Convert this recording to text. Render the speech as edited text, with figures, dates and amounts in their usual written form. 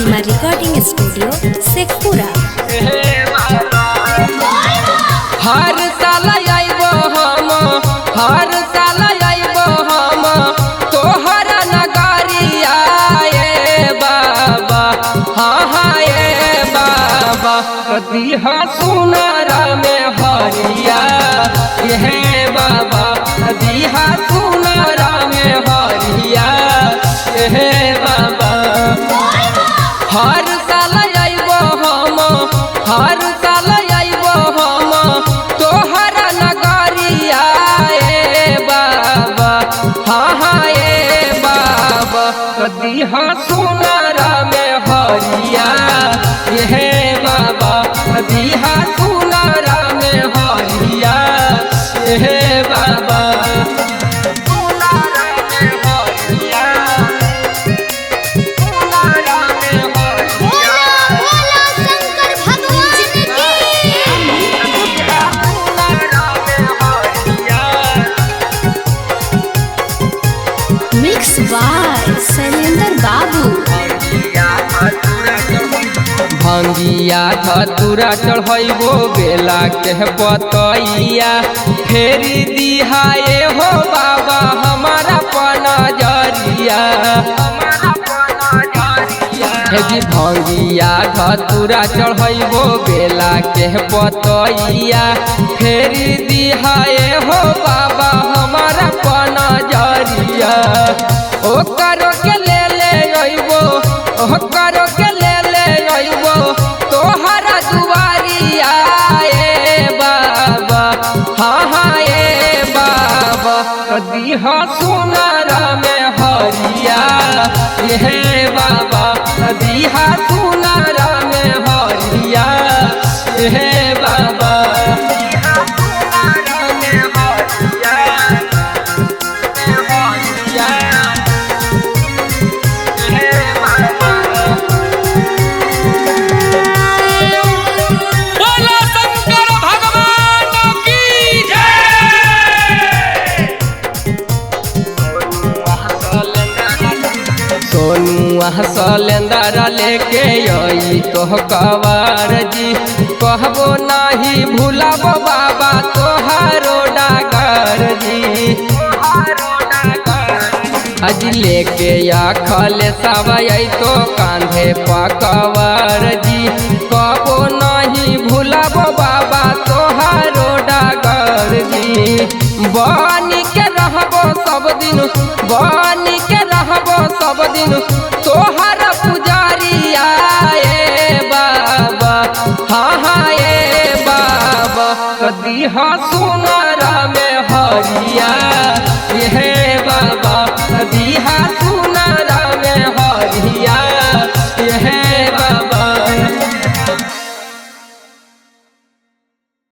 प्रतिमा recording studio Sheikhpura. हर साल आइबो हम, हर साल आइबो हम तोहर नगरिया ए बाबा। हाँ हाँ ए बाबा दिहा सुनारा में हरिया हे बाबा, दिहा सुनारा में हरिया हे बाबा। हर साल आइबो हम, हर साल आइबो हम तोहर नगरिया ए बाबा। हाँ हाँ ए बाबा दिहा सुनारा में हरिया हे बाबा, दिहा सुनारा में हरिया हे बाबा। मिक्स बाय शैलेंद्र बाबू। भंगिया धतुरा चढ़ैबो बेला के बतैया, फेरी दिहाए हो बाबा हमारा पनजरिया। जी भंगिया धतुरा चढ़ैबो बेला के बतैया, फेरी दिहाए हो बाबा हमारा पनजरिया। ओ करो के ले अइबो, ओ करो के ले अइबो तोहरा दुआरिया ए बाबा। हाँ हाँ ए बाबा दिहा सुनारा में हरिया हे बाबा, दिहा सुनारा में हरिया हे बाबा। सोनुआ सलेंदर लेके आई तो कवार जी, कहबो नहीं भूलाबो बाबा तोहारो डागर जी। आज लेके आखल सवई तो कांधे पकवार जी, कहबो नहीं भूलाबो बाबा तोहारो डागर जी। बनी के रहबो सब दिन, बनी के रहबो सब दिन तोहर पुजारिया ए बाबा। हाँ हाँ ए बाबा दिहा सुनारा में हरिया